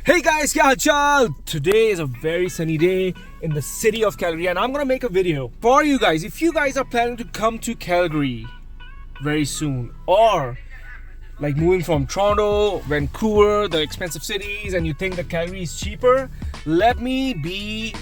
Hey guys, kya haal chal? Today is a very sunny day in the city of Calgary and I'm gonna make a video for you guys. If you guys are planning to come to Calgary very soon, or like moving from Toronto, Vancouver, the expensive cities, and you think that Calgary is cheaper, let me be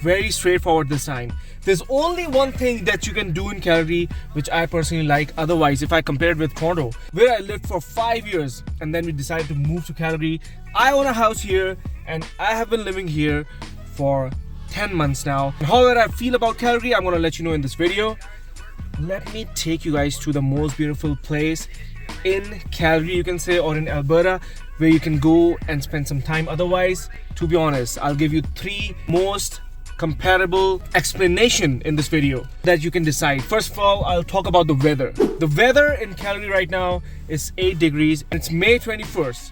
very straightforward this time. There's only one thing that you can do in Calgary which I personally like. Otherwise, if I compare it with Toronto, where I lived for 5 years and then we decided to move to Calgary, I own a house here and I have been living here for 10 months now. However I feel about Calgary, I'm gonna let you know in this video. Let me take you guys to the most beautiful place in Calgary, you can say, or in Alberta, where you can go and spend some time. Otherwise, to be honest, I'll give you 3 most comparable explanation in this video that you can decide. First of all, I'll talk about the weather. The weather in Calgary right now is 8 degrees. It's May 21st.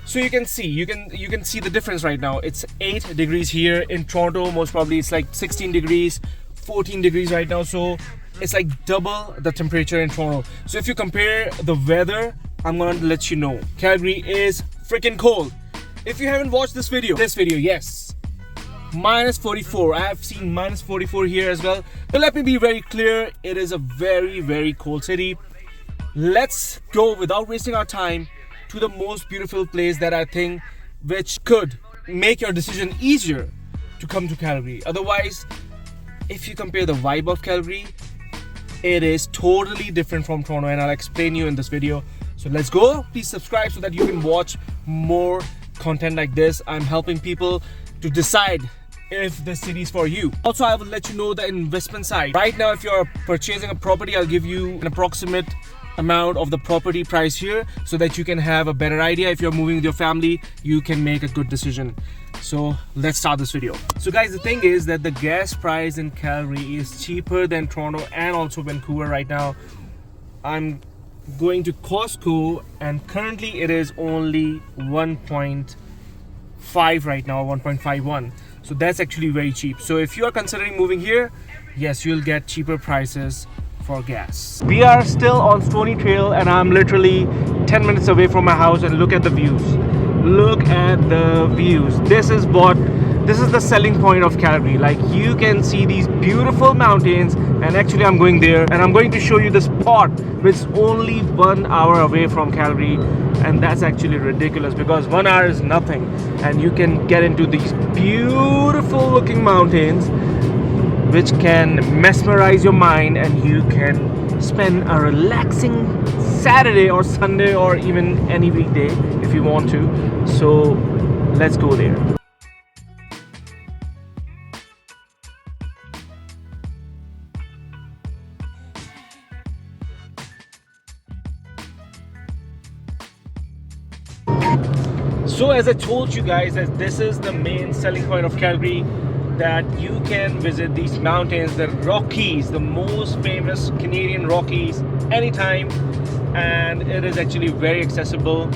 So you can see the difference right now. It's 8 degrees here. In Toronto, most probably it's like 16 degrees, 14 degrees right now. So it's like double the temperature in Toronto. So if you compare the weather, I'm gonna let you know. Calgary is freaking cold. If you haven't watched this video, yes. Minus 44. I have seen minus 44 here as well. But let me be very clear, it is a very, very cold city. Let's go without wasting our time to the most beautiful place that I think which could make your decision easier to come to Calgary. Otherwise, if you compare the vibe of Calgary, it is totally different from Toronto, and I'll explain you in this video. So let's go. Please subscribe so that you can watch more content like this. I'm helping people to decide if the city is for you. Also, I will let you know the investment side. Right now, if you're purchasing a property, I'll give you an approximate amount of the property price here so that you can have a better idea. If you're moving with your family, you can make a good decision. So let's start this video. So guys, the thing is that the gas price in Calgary is cheaper than Toronto and also Vancouver right now. I'm going to Costco and currently it is only 1.5 right now, 1.51. So that's actually very cheap. So if you are considering moving here, yes, you'll get cheaper prices for gas. We are still on Stony Trail and I'm literally 10 minutes away from my house, and look at the views. Look at the views. This is the selling point of Calgary. Like, you can see these beautiful mountains, and actually I'm going there and I'm going to show you the spot which is only 1 hour away from Calgary, and that's actually ridiculous because 1 hour is nothing and you can get into these beautiful looking mountains which can mesmerize your mind, and you can spend a relaxing Saturday or Sunday or even any weekday if you want to. So let's go there. So as I told you guys, that this is the main selling point of Calgary, that you can visit these mountains, the Rockies, the most famous Canadian Rockies, anytime, and it is actually very accessible.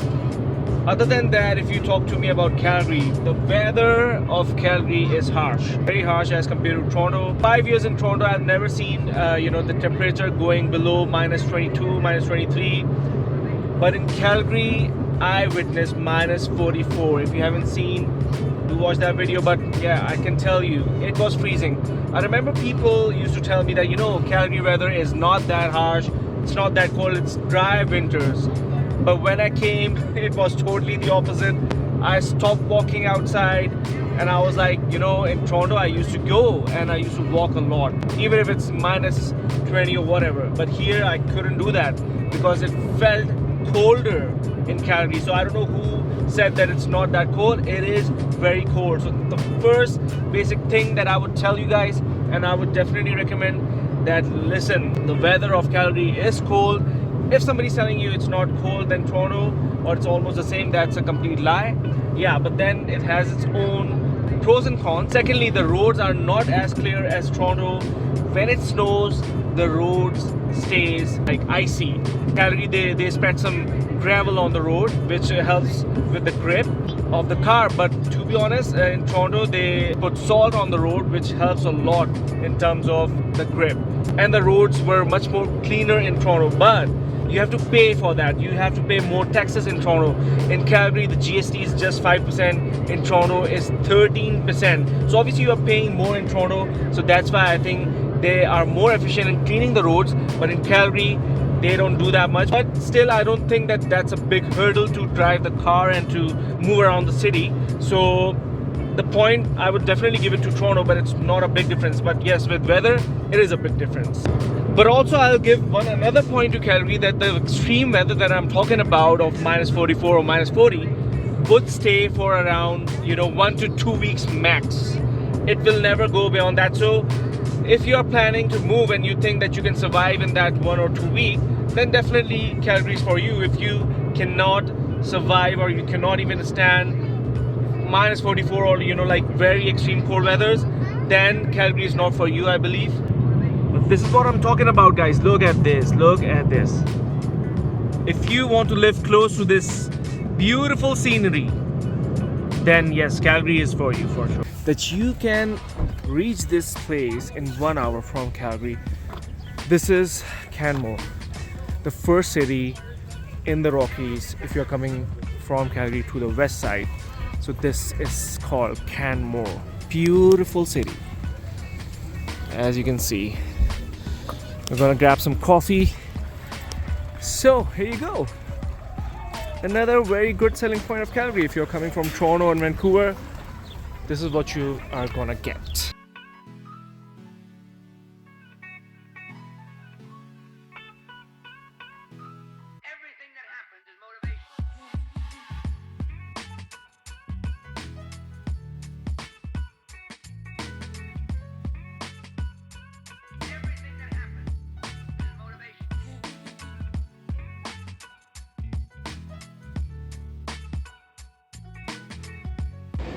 Other than that, if you talk to me about Calgary, the weather of Calgary is harsh, very harsh as compared to Toronto. 5 years in Toronto, I've never seen the temperature going below minus 22, minus 23, but in Calgary I witnessed minus 44. If you haven't seen, do watch that video. But yeah, I can tell you, it was freezing. I remember people used to tell me that, Calgary weather is not that harsh, it's not that cold, it's dry winters. But when I came, it was totally the opposite. I stopped walking outside and I was like, in Toronto I used to go and I used to walk a lot, even if it's minus 20 or whatever. But here I couldn't do that because it felt colder in Calgary. So I don't know who said that it's not that cold. It is very cold. So the first basic thing that I would tell you guys, and I would definitely recommend, that listen, the weather of Calgary is cold. If somebody's telling you it's not cold than Toronto or it's almost the same, that's a complete lie. Yeah, but then it has its own pros and cons. Secondly, the roads are not as clear as Toronto. When it snows, the roads stays like icy. Calgary, they spread some gravel on the road, which helps with the grip of the car. But to be honest, in Toronto they put salt on the road, which helps a lot in terms of the grip. And the roads were much more cleaner in Toronto, but you have to pay for that. You have to pay more taxes in Toronto. In Calgary, the GST is just 5%. in Toronto is 13%. So obviously you are paying more in Toronto, so that's why I think they are more efficient in cleaning the roads. But in Calgary, they don't do that much. But still, I don't think that that's a big hurdle to drive the car and to move around the city. So the point, I would definitely give it to Toronto, but it's not a big difference. But yes, with weather, it is a big difference. But also I'll give another point to Calgary, that the extreme weather that I'm talking about of -44 or -40 would stay for around 1 to 2 weeks max. It will never go beyond that. So if you're planning to move and you think that you can survive in that 1 or 2 weeks, then definitely Calgary is for you. If you cannot survive or you cannot even stand -44 or like very extreme cold weathers, then Calgary is not for you, I believe. But this is what I'm talking about, guys. Look at this, look at this. If you want to live close to this beautiful scenery, then yes, Calgary is for you for sure. That you can reach this place in 1 hour from Calgary. This is Canmore, the first city in the Rockies if you're coming from Calgary to the west side. So this is called Canmore. Beautiful city, as you can see. We're gonna grab some coffee. So here you go. Another very good selling point of Calgary. If you're coming from Toronto and Vancouver, this is what you are gonna get.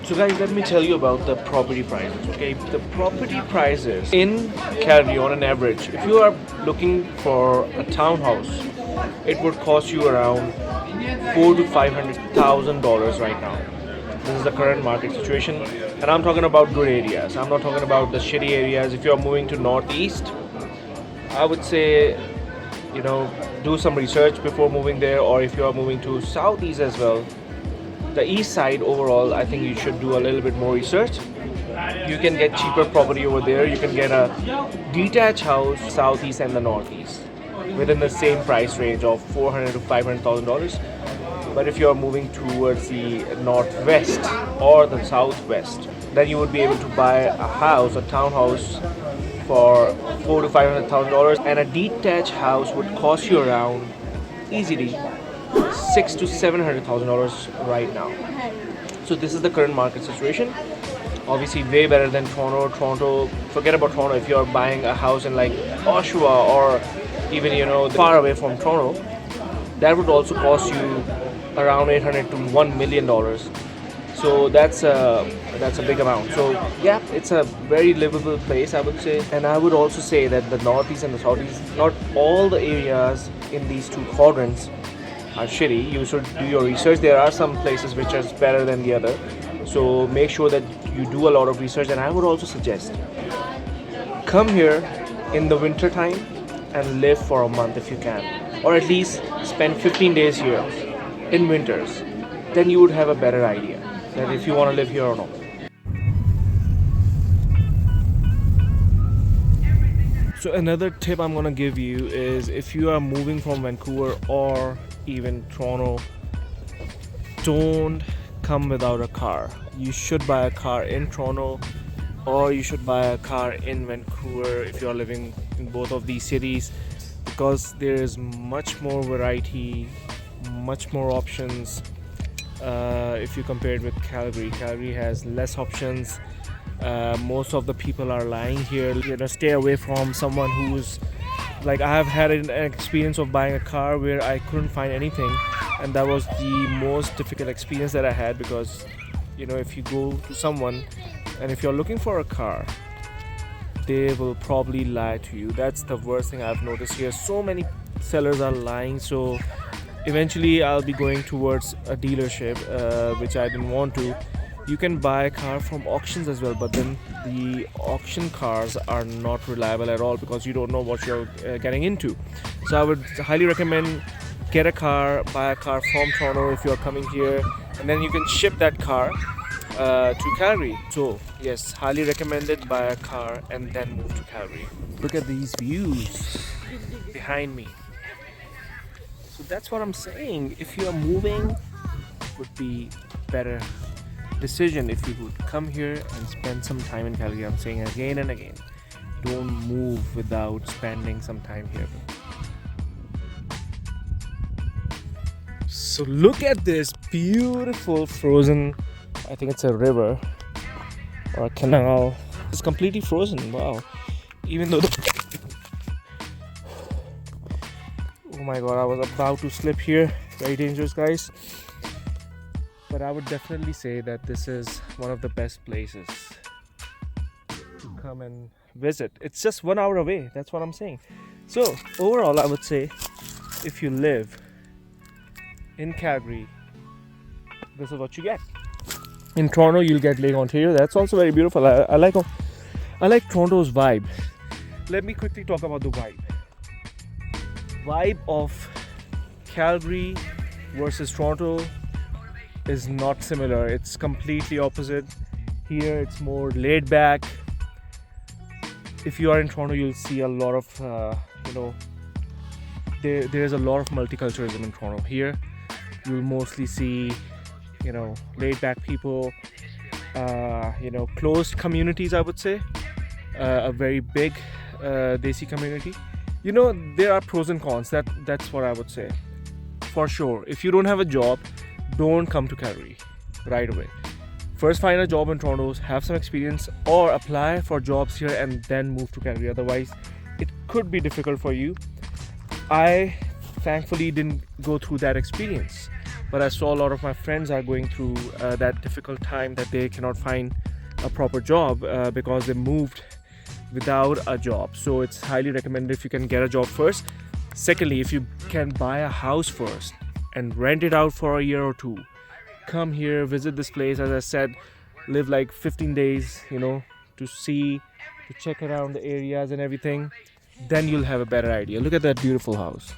So guys, let me tell you about the property prices, okay? The property prices in Calgary on an average, if you are looking for a townhouse, it would cost you around $400,000 to $500,000 right now. This is the current market situation, and I'm talking about good areas. I'm not talking about the shitty areas. If you're moving to Northeast, I would say, do some research before moving there, or if you are moving to Southeast as well. The east side overall, I think you should do a little bit more research. You can get cheaper property over there. You can get a detached house southeast and the northeast within the same price range of $400,000 to $500,000. But if you're moving towards the northwest or the southwest, then you would be able to buy a house, a townhouse, for $400,000 to $500,000, and a detached house would cost you around easily $600,000 to $700,000 right now. So this is the current market situation. Obviously way better than Toronto. Forget about Toronto. If you're buying a house in like Oshawa or even far away from Toronto, that would also cost you around $800,000 to $1 million. So that's a big amount. So yeah, it's a very livable place, I would say. And I would also say that the northeast and the southeast, not all the areas in these two quadrants are shitty. You should do your research. There are some places which are better than the other, so make sure that you do a lot of research. And I would also suggest come here in the winter time and live for a month if you can, or at least spend 15 days here in winters. Then you would have a better idea that if you want to live here or not. So another tip I'm gonna give you is, if you are moving from Vancouver or even Toronto, don't come without a car. You should buy a car in Toronto, or you should buy a car in Vancouver if you're living in both of these cities, because there is much more variety, much more options. If you compare it with Calgary, Calgary has less options. Most of the people are lying here. Stay away from someone who's like, I have had an experience of buying a car where I couldn't find anything, and that was the most difficult experience that I had, because if you go to someone and if you're looking for a car, they will probably lie to you. That's the worst thing I've noticed here. So many sellers are lying, so eventually I'll be going towards a dealership, which I didn't want to. You can buy a car from auctions as well, but then the auction cars are not reliable at all, because you don't know what you're getting into. So I would highly recommend buy a car from Toronto if you're coming here, and then you can ship that car to Calgary. So yes, highly recommended buy a car and then move to Calgary. Look at these views behind me. So that's what I'm saying. If you are moving, it would be better decision if you would come here and spend some time in Calgary. I'm saying again and again, don't move without spending some time here. So look at this beautiful frozen, I think it's a river or a canal. It's completely frozen. Wow. Even though oh my god, I was about to slip here. Very dangerous, guys. But I would definitely say that this is one of the best places to come and visit. It's just 1 hour away. That's what I'm saying. So overall, I would say if you live in Calgary, this is what you get. In Toronto, you'll get Lake Ontario. That's also very beautiful. I like Toronto's vibe. Let me quickly talk about the vibe of Calgary versus Toronto is not similar. It's completely opposite. Here it's more laid back. If you are in Toronto, you'll see a lot of there's a lot of multiculturalism in Toronto. Here you'll mostly see laid back people, closed communities, I would say. A very big Desi community. There are pros and cons. That's what I would say. For sure, if you don't have a job, don't come to Calgary right away. First find a job in Toronto, have some experience, or apply for jobs here and then move to Calgary. Otherwise, it could be difficult for you. I thankfully didn't go through that experience, but I saw a lot of my friends are going through that difficult time that they cannot find a proper job because they moved without a job. So it's highly recommended if you can get a job first. Secondly, if you can buy a house first and rent it out for a year or two, come here, visit this place. As I said, live like 15 days, to check around the areas and everything. Then you'll have a better idea. Look at that beautiful house.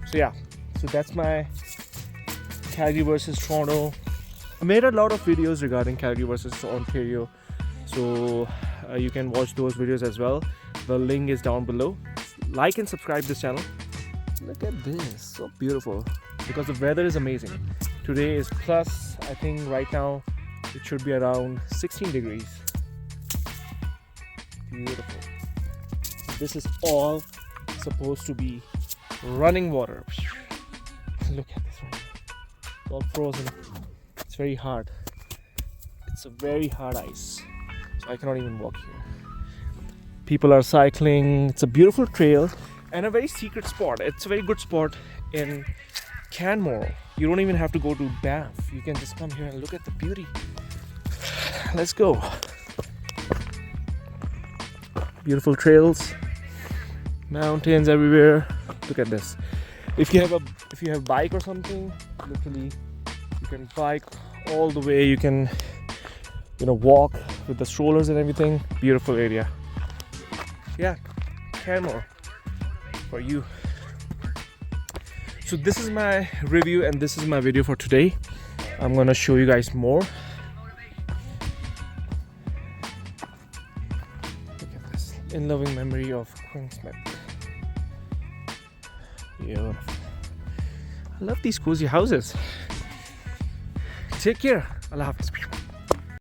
So yeah, so that's my Calgary versus Toronto. I made a lot of videos regarding Calgary versus Ontario, so you can watch those videos as well. The link is down below. Like and subscribe this channel. Look at this, so beautiful, because the weather is amazing. Today is plus, I think right now it should be around 16 degrees. Beautiful. This is all supposed to be running water. Look at this one. It's all frozen. It's very hard. It's a very hard ice. So I cannot even walk here. People are cycling. It's a beautiful trail and a very secret spot. It's a very good spot in Canmore. You don't even have to go to Banff. You can just come here and look at the beauty. Let's go. Beautiful trails, mountains everywhere. Look at this. If you have bike or something, literally you can bike all the way. You can walk with the strollers and everything. Beautiful area. Yeah, Canmore for you. So this is my review and this is my video for today. I'm gonna show you guys more. Look at this. In loving memory of Queen Smith. Beautiful. I love these cozy houses. Take care. Allah Hafiz.